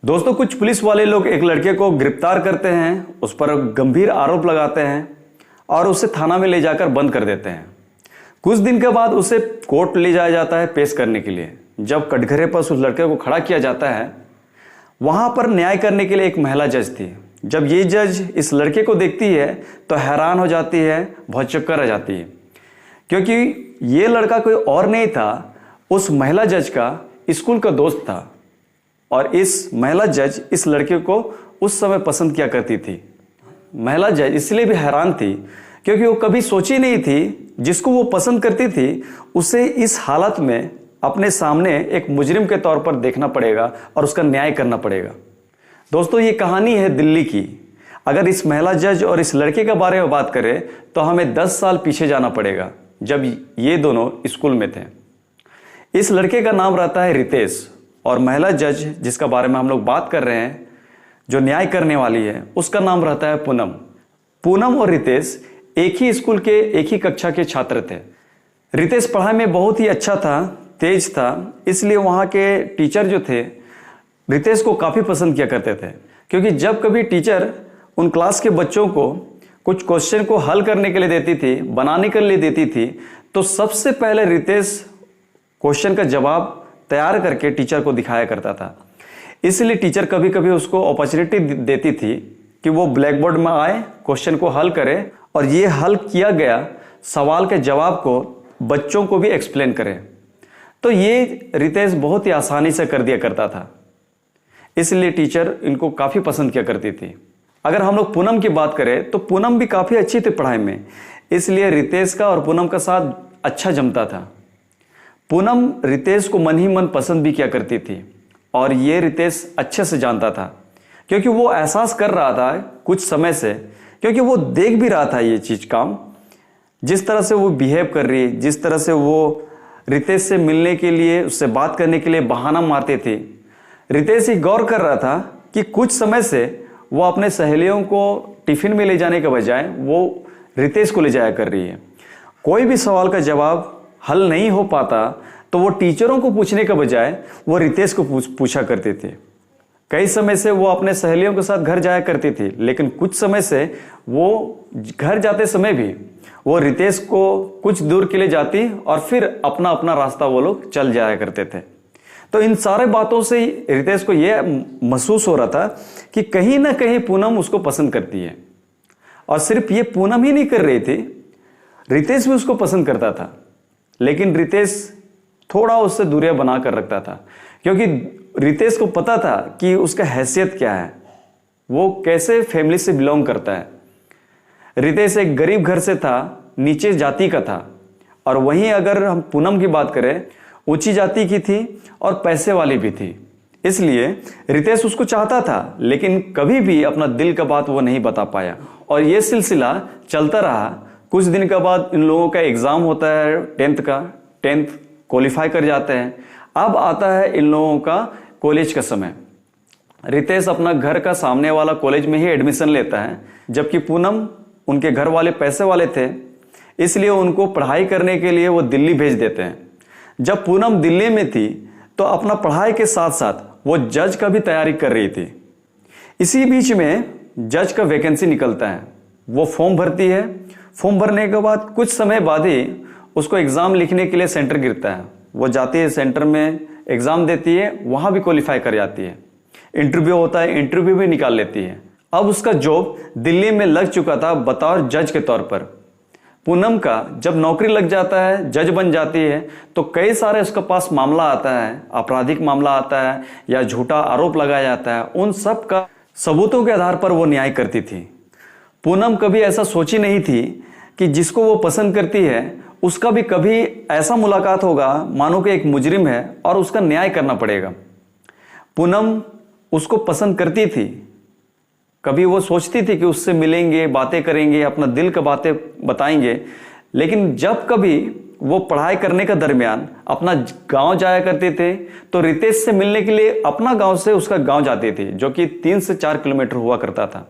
दोस्तों, कुछ पुलिस वाले लोग एक लड़के को गिरफ्तार करते हैं, उस पर गंभीर आरोप लगाते हैं और उसे थाना में ले जाकर बंद कर देते हैं। कुछ दिन के बाद उसे कोर्ट ले जाया जाता है पेश करने के लिए। जब कटघरे पर उस लड़के को खड़ा किया जाता है, वहां पर न्याय करने के लिए एक महिला जज थी। जब ये जज इस लड़के को देखती है तो हैरान हो जाती है, भौचक्का रह जाती है, क्योंकि ये लड़का कोई और नहीं था, उस महिला जज का स्कूल का दोस्त था। और इस महिला जज इस लड़के को उस समय पसंद किया करती थी। महिला जज इसलिए भी हैरान थी क्योंकि वो कभी सोची नहीं थी जिसको वो पसंद करती थी उसे इस हालत में अपने सामने एक मुजरिम के तौर पर देखना पड़ेगा और उसका न्याय करना पड़ेगा। दोस्तों, ये कहानी है दिल्ली की। अगर इस महिला जज और इस लड़के के बारे में बात करें तो हमें 10 साल पीछे जाना पड़ेगा, जब ये दोनों स्कूल में थे। इस लड़के का नाम रहता है रितेश और महिला जज जिसका बारे में हम लोग बात कर रहे हैं, जो न्याय करने वाली है, उसका नाम रहता है पूनम। पूनम और रितेश एक ही स्कूल के एक ही कक्षा के छात्र थे। रितेश पढ़ाई में बहुत ही अच्छा था, तेज था, इसलिए वहाँ के टीचर जो थे रितेश को काफ़ी पसंद किया करते थे, क्योंकि जब कभी टीचर उन क्लास के बच्चों को कुछ क्वेश्चन को हल करने के लिए देती थी, बनाने के लिए देती थी, तो सबसे पहले रितेश क्वेश्चन का जवाब तैयार करके टीचर को दिखाया करता था। इसलिए टीचर कभी कभी उसको अपॉर्चुनिटी देती थी कि वो ब्लैक बोर्ड में आए, क्वेश्चन को हल करे और ये हल किया गया सवाल के जवाब को बच्चों को भी एक्सप्लेन करे। तो ये रितेश बहुत ही आसानी से कर दिया करता था, इसलिए टीचर इनको काफ़ी पसंद किया करती थी। अगर हम लोग पूनम की बात करें तो पूनम भी काफ़ी अच्छी थी पढ़ाई में, इसलिए रितेश का और पूनम का साथ अच्छा जमता था। पूनम रितेश को मन ही मन पसंद भी किया करती थी और ये रितेश अच्छे से जानता था, क्योंकि वो एहसास कर रहा था कुछ समय से, क्योंकि वो देख भी रहा था ये चीज़ काम, जिस तरह से वो बिहेव कर रही है, जिस तरह से वो रितेश से मिलने के लिए, उससे बात करने के लिए बहाना मारते थे। रितेश ही गौर कर रहा था कि कुछ समय से वो अपने सहेलियों को टिफिन में ले जाने के बजाय वो रितेश को ले जाया कर रही है। कोई भी सवाल का जवाब हल नहीं हो पाता तो वो टीचरों को पूछने के बजाय वो रितेश को पूछा करती थी। कई समय से वो अपने सहेलियों के साथ घर जाया करती थी, लेकिन कुछ समय से वो घर जाते समय भी वो रितेश को कुछ दूर के लिए जाती और फिर अपना अपना रास्ता वो लोग चल जाया करते थे। तो इन सारे बातों से रितेश को यह महसूस हो रहा था कि कहीं ना कहीं पूनम उसको पसंद करती है। और सिर्फ ये पूनम ही नहीं कर रही थी, रितेश भी उसको पसंद करता था, लेकिन रितेश थोड़ा उससे दूरियां बना कर रखता था, क्योंकि रितेश को पता था कि उसका हैसियत क्या है, वो कैसे फैमिली से बिलोंग करता है। रितेश एक गरीब घर से था, नीचे जाति का था, और वहीं अगर हम पूनम की बात करें, ऊंची जाति की थी और पैसे वाली भी थी। इसलिए रितेश उसको चाहता था, लेकिन कभी भी अपना दिल का बात वो नहीं बता पाया और ये सिलसिला चलता रहा। कुछ दिन के बाद इन लोगों का एग्जाम होता है 10th का, 10th क्वालिफाई कर जाते हैं। अब आता है इन लोगों का कॉलेज का समय। रितेश अपना घर का सामने वाला कॉलेज में ही एडमिशन लेता है, जबकि पूनम, उनके घर वाले पैसे वाले थे, इसलिए उनको पढ़ाई करने के लिए वो दिल्ली भेज देते हैं। जब पूनम दिल्ली में थी तो अपना पढ़ाई के साथ साथ वो जज का भी तैयारी कर रही थी। इसी बीच में जज का वैकेंसी निकलता है, वो फॉर्म भरती है। फॉर्म भरने के बाद कुछ समय बाद ही उसको एग्ज़ाम लिखने के लिए सेंटर गिरता है। वो जाती है सेंटर में, एग्ज़ाम देती है, वहाँ भी क्वालिफाई कर जाती है। इंटरव्यू होता है, इंटरव्यू भी निकाल लेती है। अब उसका जॉब दिल्ली में लग चुका था बतौर जज के तौर पर। पूनम का जब नौकरी लग जाता है, जज बन जाती है, तो कई सारे उसके पास मामला आता है, आपराधिक मामला आता है या झूठा आरोप लगाया जाता है। उन सब का सबूतों के आधार पर वो न्याय करती थी। पूनम कभी ऐसा सोची नहीं थी कि जिसको वो पसंद करती है उसका भी कभी ऐसा मुलाकात होगा मानो कि एक मुजरिम है और उसका न्याय करना पड़ेगा। पूनम उसको पसंद करती थी, कभी वो सोचती थी कि उससे मिलेंगे, बातें करेंगे, अपना दिल का बातें बताएंगे, लेकिन जब कभी वो पढ़ाई करने का दरमियान अपना गांव जाया करते थे तो रितेश से मिलने के लिए अपना गांव से उसका गांव जाती थी, जो कि 3 से 4 किलोमीटर हुआ करता था,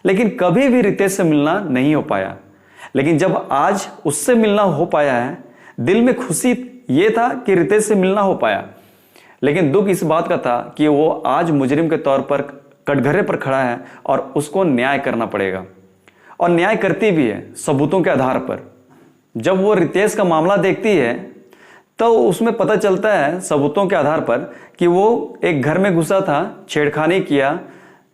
लेकिन कभी भी रितेश से मिलना नहीं हो पाया। लेकिन जब आज उससे मिलना हो पाया है, दिल में खुशी ये था कि रितेश से मिलना हो पाया, लेकिन दुख इस बात का था कि वो आज मुजरिम के तौर पर कटघरे पर खड़ा है और उसको न्याय करना पड़ेगा, और न्याय करती भी है सबूतों के आधार पर। जब वो रितेश का मामला देखती है तो उसमें पता चलता है सबूतों के आधार पर कि वो एक घर में घुसा था, छेड़खानी किया,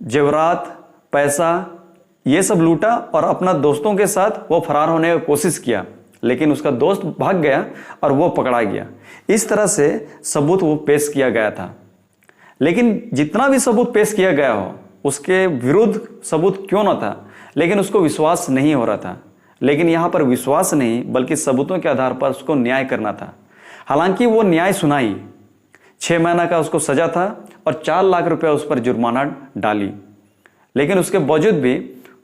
जेवरात, पैसा ये सब लूटा और अपना दोस्तों के साथ वो फरार होने की कोशिश किया, लेकिन उसका दोस्त भाग गया और वो पकड़ा गया। इस तरह से सबूत वो पेश किया गया था। लेकिन जितना भी सबूत पेश किया गया हो, उसके विरुद्ध सबूत क्यों ना था, लेकिन उसको विश्वास नहीं हो रहा था। लेकिन यहाँ पर विश्वास नहीं बल्कि सबूतों के आधार पर उसको न्याय करना था। हालांकि वो न्याय सुनाई, 6 महीना का उसको सजा था और 4 लाख रुपया उस पर जुर्माना डाली। लेकिन उसके बावजूद भी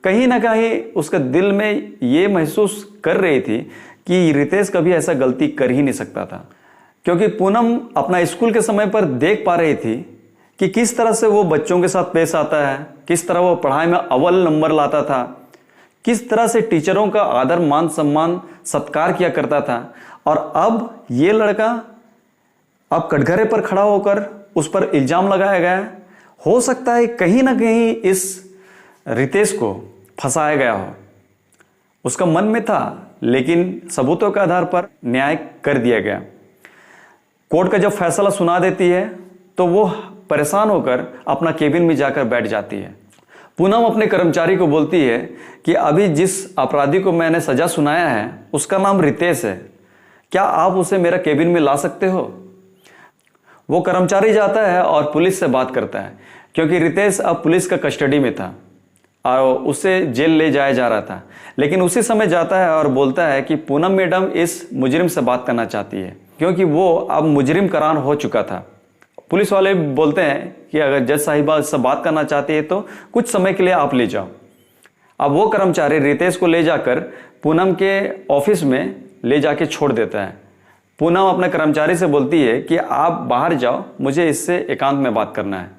कहीं ना कहीं उसके दिल में ये महसूस कर रही थी कि रितेश कभी ऐसा गलती कर ही नहीं सकता था, क्योंकि पूनम अपना स्कूल के समय पर देख पा रही थी कि किस तरह से वो बच्चों के साथ पेश आता है, किस तरह वो पढ़ाई में अव्वल नंबर लाता था, किस तरह से टीचरों का आदर मान सम्मान सत्कार किया करता था। और अब ये लड़का अब कटघरे पर खड़ा होकर उस पर इल्जाम लगाया गया है। हो सकता है कहीं ना कहीं इस रितेश को फंसाया गया हो, उसका मन में था, लेकिन सबूतों के आधार पर न्याय कर दिया गया। कोर्ट का जब फैसला सुना देती है तो वो परेशान होकर अपना केबिन में जाकर बैठ जाती है। पूनम अपने कर्मचारी को बोलती है कि अभी जिस अपराधी को मैंने सजा सुनाया है उसका नाम रितेश है, क्या आप उसे मेरा केबिन में ला सकते हो? वो कर्मचारी जाता है और पुलिस से बात करता है, क्योंकि रितेश अब पुलिस का कस्टडी में था और उसे जेल ले जाया जा रहा था। लेकिन उसी समय जाता है और बोलता है कि पूनम मैडम इस मुजरिम से बात करना चाहती है, क्योंकि वो अब मुजरिम करार हो चुका था। पुलिस वाले बोलते हैं कि अगर जज साहिबा इससे बात करना चाहती है तो कुछ समय के लिए आप ले जाओ। अब वो कर्मचारी रितेश को ले जाकर पूनम के ऑफिस में ले जाके छोड़ देता है। पूनम अपने कर्मचारी से बोलती है कि आप बाहर जाओ, मुझे इससे एकांत में बात करना है।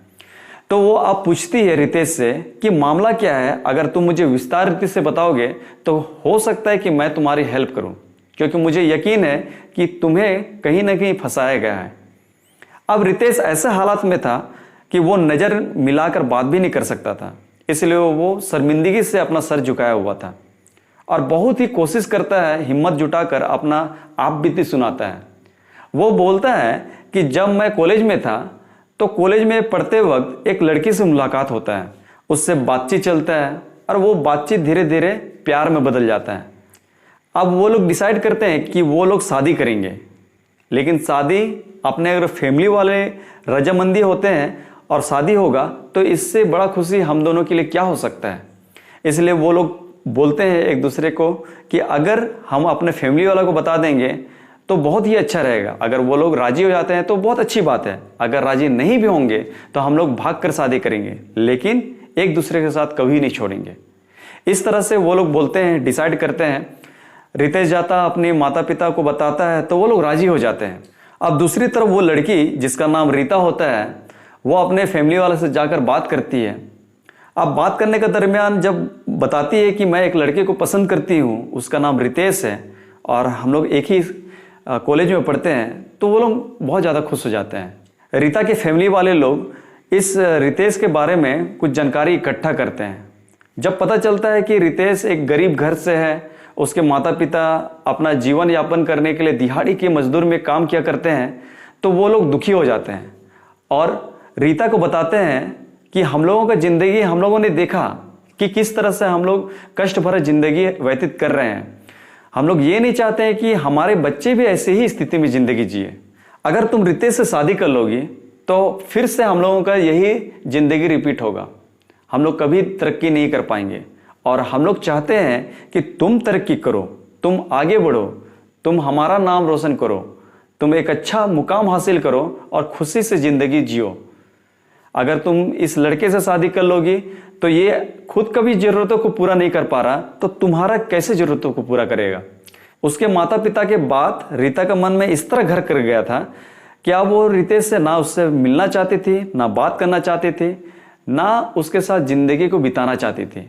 तो वो अब पूछती है रितेश से कि मामला क्या है, अगर तुम मुझे विस्तार रीति से बताओगे तो हो सकता है कि मैं तुम्हारी हेल्प करूं, क्योंकि मुझे यकीन है कि तुम्हें कहीं ना कहीं फंसाया गया है। अब रितेश ऐसे हालात में था कि वो नज़र मिलाकर बात भी नहीं कर सकता था, इसलिए वो शर्मिंदगी से अपना सर झुकाया हुआ था और बहुत ही कोशिश करता है, हिम्मत जुटाकर अपना आप बीती सुनाता है। वो बोलता है कि जब मैं कॉलेज में था तो कॉलेज में पढ़ते वक्त एक लड़की से मुलाकात होता है, उससे बातचीत चलता है और वो बातचीत धीरे धीरे प्यार में बदल जाता है। अब वो लोग डिसाइड करते हैं कि वो लोग शादी करेंगे, लेकिन शादी अपने अगर फैमिली वाले रजामंदी होते हैं और शादी होगा तो इससे बड़ा खुशी हम दोनों के लिए क्या हो सकता है। इसलिए वो लोग बोलते हैं एक दूसरे को कि अगर हम अपने फैमिली वाला को बता देंगे तो बहुत ही अच्छा रहेगा। अगर वो लोग राजी हो जाते हैं तो बहुत अच्छी बात है, अगर राजी नहीं भी होंगे तो हम लोग भाग कर शादी करेंगे, लेकिन एक दूसरे के साथ कभी नहीं छोड़ेंगे। इस तरह से वो लोग बोलते हैं, डिसाइड करते हैं। रितेश जाता अपने माता पिता को बताता है तो वो लोग राजी हो जाते हैं। अब दूसरी तरफ वो लड़की जिसका नाम रीता होता है, वो अपने फैमिली वाले से जाकर बात करती है। अब बात करने के दरमियान जब बताती है कि मैं एक लड़के को पसंद करती हूँ, उसका नाम रितेश है और हम लोग एक ही कॉलेज में पढ़ते हैं, तो वो लोग बहुत ज़्यादा खुश हो जाते हैं। रीता के फैमिली वाले लोग इस रितेश के बारे में कुछ जानकारी इकट्ठा करते हैं। जब पता चलता है कि रितेश एक गरीब घर से है, उसके माता पिता अपना जीवन यापन करने के लिए दिहाड़ी के मजदूर में काम किया करते हैं, तो वो लोग दुखी हो जाते हैं और रीता को बताते हैं कि हम लोगों का ज़िंदगी हम लोगों ने देखा कि किस तरह से हम लोग कष्ट भरा ज़िंदगी व्यतीत कर रहे हैं। हम लोग ये नहीं चाहते हैं कि हमारे बच्चे भी ऐसे ही स्थिति में ज़िंदगी जिए। अगर तुम रितेश से शादी कर लोगी तो फिर से हम लोगों का यही ज़िंदगी रिपीट होगा, हम लोग कभी तरक्की नहीं कर पाएंगे। और हम लोग चाहते हैं कि तुम तरक्की करो, तुम आगे बढ़ो, तुम हमारा नाम रोशन करो, तुम एक अच्छा मुकाम हासिल करो और खुशी से ज़िंदगी जियो। अगर तुम इस लड़के से शादी कर लोगी तो ये खुद कभी ज़रूरतों को पूरा नहीं कर पा रहा, तो तुम्हारा कैसे ज़रूरतों को पूरा करेगा। उसके माता पिता के बाद रीता का मन में इस तरह घर कर गया था कि अब वो रितेश से ना उससे मिलना चाहती थी, ना बात करना चाहती थी, ना उसके साथ ज़िंदगी को बिताना चाहती थी।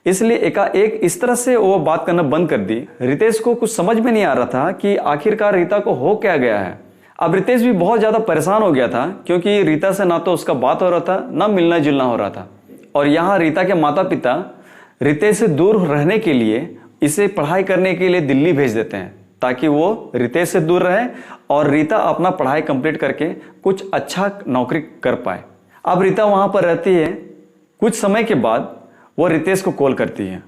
इसलिए एकाएक इस तरह से वो बात करना बंद कर दी। रितेश को कुछ समझ में नहीं आ रहा था कि आखिरकार रीता को हो क्या गया है। अब रितेश भी बहुत ज़्यादा परेशान हो गया था, क्योंकि रीता से ना तो उसका बात हो रहा था, ना मिलना जुलना हो रहा था। और यहाँ रीता के माता पिता रितेश से दूर रहने के लिए इसे पढ़ाई करने के लिए दिल्ली भेज देते हैं, ताकि वो रितेश से दूर रहे और रीता अपना पढ़ाई कंप्लीट करके कुछ अच्छा नौकरी कर पाए। अब रीता वहाँ पर रहती है। कुछ समय के बाद वो रितेश को कॉल करती है,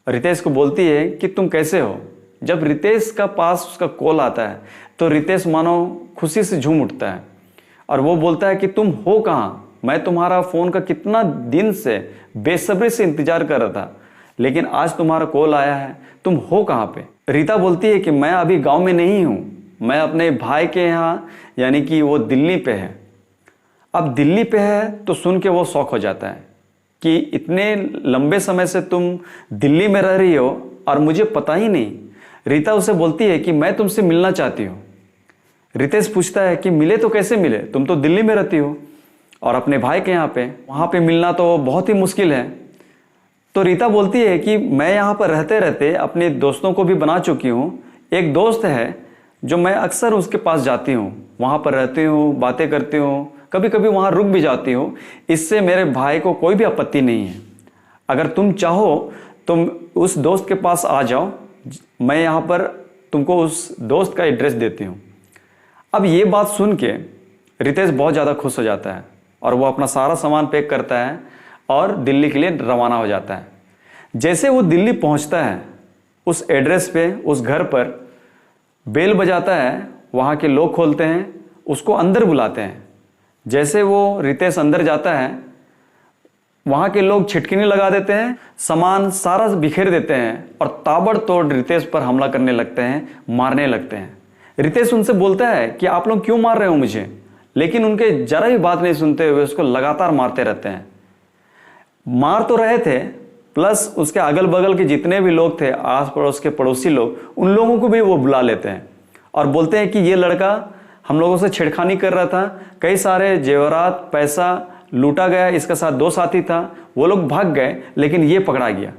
रितेश को बोलती है कि तुम कैसे हो। जब रितेश का पास उसका कॉल आता है तो रितेश मानो खुशी से झूम उठता है और वो बोलता है कि तुम हो कहाँ, मैं तुम्हारा फ़ोन का कितना दिन से बेसब्री से इंतजार कर रहा था, लेकिन आज तुम्हारा कॉल आया है, तुम हो कहाँ पे। रीता बोलती है कि मैं अभी गांव में नहीं हूँ, मैं अपने भाई के यहाँ, यानी कि वो दिल्ली पे है। अब दिल्ली पे है तो सुन के वो शौक हो जाता है कि इतने लंबे समय से तुम दिल्ली में रह रही हो और मुझे पता ही नहीं। रीता उसे बोलती है कि मैं तुमसे मिलना चाहती हूँ। रितेश पूछता है कि मिले तो कैसे मिले, तुम तो दिल्ली में रहती हो और अपने भाई के यहाँ पे, वहाँ पे मिलना तो बहुत ही मुश्किल है। तो रीता बोलती है कि मैं यहाँ पर रहते रहते अपने दोस्तों को भी बना चुकी हूँ। एक दोस्त है जो मैं अक्सर उसके पास जाती हूँ, वहाँ पर रहती हूँ, बातें करती हूँ, कभी कभी वहाँ रुक भी जाती हूँ। इससे मेरे भाई को कोई भी आपत्ति नहीं है। अगर तुम चाहो तुम उस दोस्त के पास आ जाओ, मैं यहाँ पर तुमको उस दोस्त का एड्रेस देती हूँ। अब ये बात सुन के रितेश बहुत ज़्यादा खुश हो जाता है और वो अपना सारा सामान पैक करता है और दिल्ली के लिए रवाना हो जाता है। जैसे वो दिल्ली पहुंचता है, उस एड्रेस पे, उस घर पर बेल बजाता है, वहाँ के लोग खोलते हैं, उसको अंदर बुलाते हैं। जैसे वो रितेश अंदर जाता है, वहाँ के लोग छिटकिनी लगा देते हैं, सामान सारा बिखेर देते हैं और ताबड़तोड़ रितेश पर हमला करने लगते हैं, मारने लगते हैं। रितेश उनसे बोलता है कि आप लोग क्यों मार रहे हो मुझे, लेकिन उनके जरा भी बात नहीं सुनते हुए उसको लगातार मारते रहते हैं। मार तो रहे थे, प्लस उसके अगल बगल के जितने भी लोग थे, आस पड़ोस के पड़ोसी लोग, उन लोगों को भी वो बुला लेते हैं और बोलते हैं कि ये लड़का हम लोगों से छेड़खानी कर रहा था, कई सारे जेवरात, पैसा लूटा गया, इसके साथ 2 साथी था, वो लोग भाग गए लेकिन ये पकड़ा गया।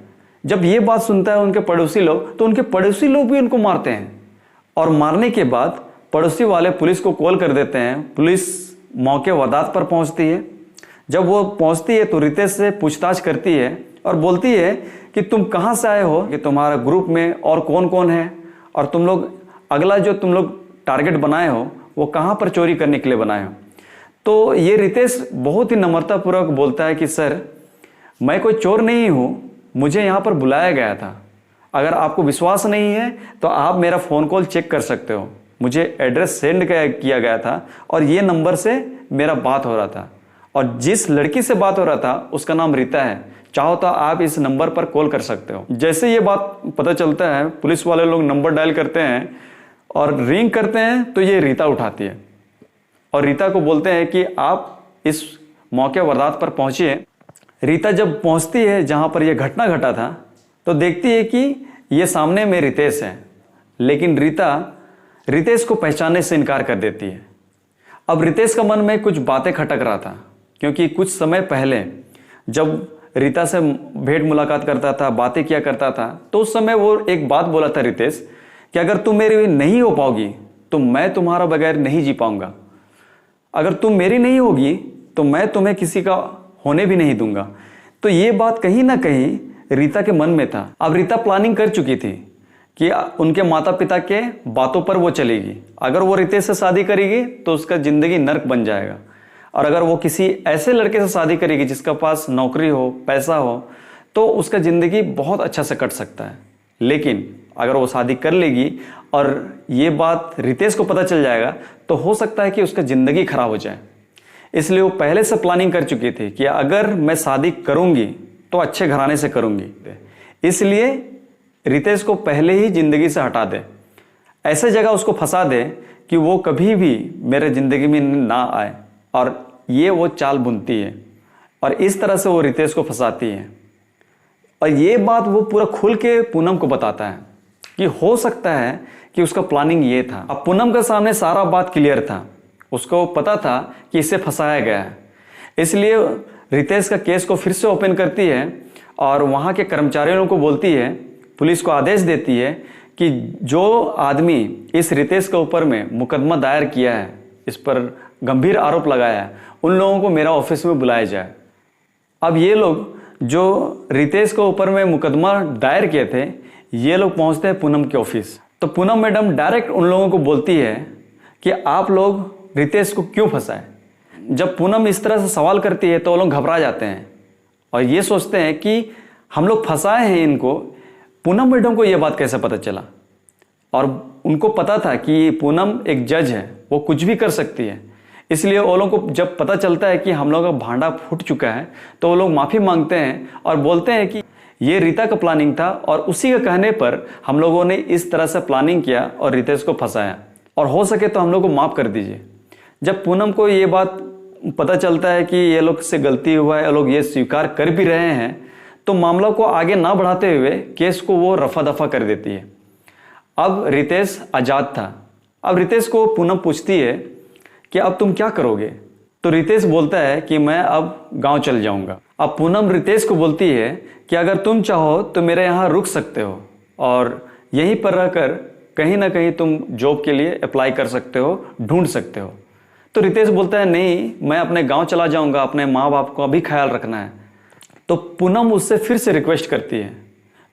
जब ये बात सुनता है उनके पड़ोसी लोग, तो उनके पड़ोसी लोग भी उनको मारते हैं और मारने के बाद पड़ोसी वाले पुलिस को कॉल कर देते हैं। पुलिस मौके वारदात पर पहुंचती है। जब वो पहुंचती है तो रितेश से पूछताछ करती है और बोलती है कि तुम कहाँ से आए हो, कि तुम्हारा ग्रुप में और कौन कौन है, और तुम लोग अगला जो तुम लोग टारगेट बनाए हो वो कहाँ पर चोरी करने के लिए बनाए हो। तो ये रितेश बहुत ही नम्रतापूर्वक बोलता है कि सर, मैं कोई चोर नहीं हूँ, मुझे यहाँ पर बुलाया गया था। अगर आपको विश्वास नहीं है तो आप मेरा फ़ोन कॉल चेक कर सकते हो, मुझे एड्रेस सेंड किया गया था और ये नंबर से मेरा बात हो रहा था और जिस लड़की से बात हो रहा था उसका नाम रीता है, चाहो तो आप इस नंबर पर कॉल कर सकते हो। जैसे ये बात पता चलता है, पुलिस वाले लोग नंबर डायल करते हैं और रिंग करते हैं तो ये रीता उठाती है और रीता को बोलते हैं कि आप इस मौके वारदात पर पहुंचिए। रीता जब पहुंचती है जहां पर यह घटना घटा था तो देखती है कि ये सामने में रितेश है, लेकिन रीता रितेश को पहचानने से इनकार कर देती है। अब रितेश का मन में कुछ बातें खटक रहा था, क्योंकि कुछ समय पहले जब रीता से भेंट मुलाकात करता था, बातें किया करता था, तो उस समय वो एक बात बोला था रितेश कि अगर तुम मेरी नहीं हो पाओगी तो मैं तुम्हारा बगैर नहीं जी पाऊंगा, अगर तुम मेरी नहीं होगी तो मैं तुम्हें किसी का होने भी नहीं दूंगा। तो ये बात कहीं ना कहीं रीता के मन में था। अब रीता प्लानिंग कर चुकी थी कि उनके माता पिता के बातों पर वो चलेगी। अगर वो रितेश से शादी करेगी तो उसका जिंदगी नर्क बन जाएगा, और अगर वो किसी ऐसे लड़के से शादी करेगी जिसका पास नौकरी हो, पैसा हो, तो उसका जिंदगी बहुत अच्छा से कट सकता है। लेकिन अगर वो शादी कर लेगी और ये बात रितेश को पता चल जाएगा तो हो सकता है कि उसका जिंदगी खराब हो जाए। इसलिए वो पहले से प्लानिंग कर चुकी थी कि अगर मैं शादी करूंगी तो अच्छे घराने से करूंगी, इसलिए रितेश को पहले ही जिंदगी से हटा दे, ऐसे जगह उसको फंसा दे कि वो कभी भी मेरे जिंदगी में ना आए। और ये वो चाल बुनती है और इस तरह से वो रितेश को फंसाती है। और ये बात वो पूरा खुल के पूनम को बताता है कि हो सकता है कि उसका प्लानिंग ये था। अब पूनम के सामने सारा बात क्लियर था, उसको पता था कि इसे फंसाया गया है, इसलिए रितेश का केस को फिर से ओपन करती है और वहाँ के कर्मचारियों को बोलती है, पुलिस को आदेश देती है कि जो आदमी इस रितेश के ऊपर में मुकदमा दायर किया है, इस पर गंभीर आरोप लगाया है, उन लोगों को मेरा ऑफिस में बुलाया जाए। अब ये लोग जो रितेश के ऊपर में मुकदमा दायर किए थे, ये लोग पहुंचते हैं पूनम के ऑफिस। तो पूनम मैडम डायरेक्ट उन लोगों को बोलती है कि आप लोग रितेश को क्यों फंसाए। जब पूनम इस तरह से सवाल करती है तो वो लोग घबरा जाते हैं और ये सोचते हैं कि हम लोग फंसाए हैं इनको। पूनम मैडम को यह बात कैसे पता चला? और उनको पता था कि पूनम एक जज है, वो कुछ भी कर सकती है। इसलिए वो लोगों को जब पता चलता है कि हम लोगों का भांडा फूट चुका है तो वो लोग माफ़ी मांगते हैं और बोलते हैं कि ये रीता का प्लानिंग था और उसी के कहने पर हम लोगों ने इस तरह से प्लानिंग किया और रितेश को फंसाया, और हो सके तो हम लोग को माफ़ कर दीजिए। जब पूनम को ये बात पता चलता है कि ये लोग से गलती हुआ है, ये लोग ये स्वीकार कर भी रहे हैं, तो मामला को आगे ना बढ़ाते हुए केस को वो रफा दफा कर देती है। अब रितेश आज़ाद था। अब रितेश को पूनम पूछती है कि अब तुम क्या करोगे? तो रितेश बोलता है कि मैं अब गांव चल जाऊंगा। अब पूनम रितेश को बोलती है कि अगर तुम चाहो तो मेरे यहाँ रुक सकते हो और यहीं पर रहकर कहीं ना कहीं तुम जॉब के लिए अप्लाई कर सकते हो, ढूंढ सकते हो। तो रितेश बोलता है नहीं, मैं अपने गांव चला जाऊंगा, अपने माँ बाप को भी ख्याल रखना है। तो पूनम उससे फिर से रिक्वेस्ट करती है,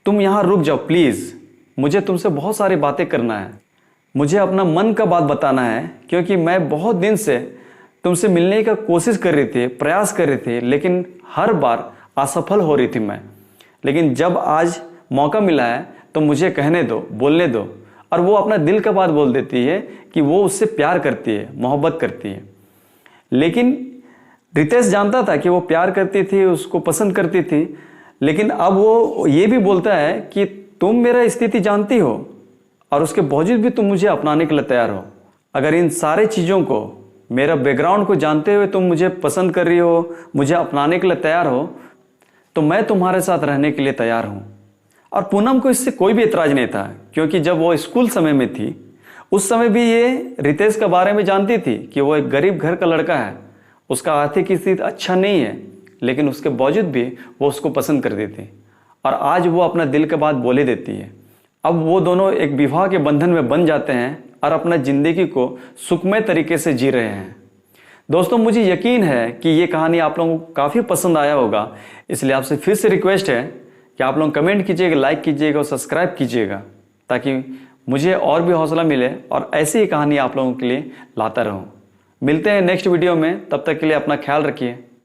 तुम यहाँ रुक जाओ प्लीज़, मुझे तुमसे बहुत सारी बातें करना है, मुझे अपना मन का बात बताना है, क्योंकि मैं बहुत दिन से तुमसे मिलने का कोशिश कर रही थी, प्रयास कर रही थी, लेकिन हर बार असफल हो रही थी मैं। लेकिन जब आज मौका मिला है तो मुझे कहने दो, बोलने दो। और वो अपना दिल का बात बोल देती है कि वो उससे प्यार करती है, मोहब्बत करती है। लेकिन रितेश जानता था कि वो प्यार करती थी, उसको पसंद करती थी, लेकिन अब वो ये भी बोलता है कि तुम मेरा स्थिति जानती हो और उसके बावजूद भी तुम मुझे अपनाने के लिए तैयार हो। अगर इन सारे चीज़ों को, मेरा बैकग्राउंड को जानते हुए तुम मुझे पसंद कर रही हो, मुझे अपनाने के लिए तैयार हो, तो मैं तुम्हारे साथ रहने के लिए तैयार हूँ। और पूनम को इससे कोई भी एतराज़ नहीं था, क्योंकि जब वो स्कूल समय में थी उस समय भी ये रितेश के बारे में जानती थी कि वो एक गरीब घर का लड़का है, उसका आर्थिक स्थिति अच्छा नहीं है, लेकिन उसके बावजूद भी वो उसको पसंद करती थी और आज वो अपना दिल की बात बोले देती है। अब वो दोनों एक विवाह के बंधन में बन जाते हैं और अपना ज़िंदगी को सुखमय तरीके से जी रहे हैं। दोस्तों, मुझे यकीन है कि ये कहानी आप लोगों को काफ़ी पसंद आया होगा, इसलिए आपसे फिर से रिक्वेस्ट है कि आप लोग कमेंट कीजिएगा, लाइक कीजिएगा और सब्सक्राइब कीजिएगा, ताकि मुझे और भी हौसला मिले और ऐसी ही कहानी आप लोगों के लिए लाता रहूं। मिलते हैं नेक्स्ट वीडियो में, तब तक के लिए अपना ख्याल रखिए।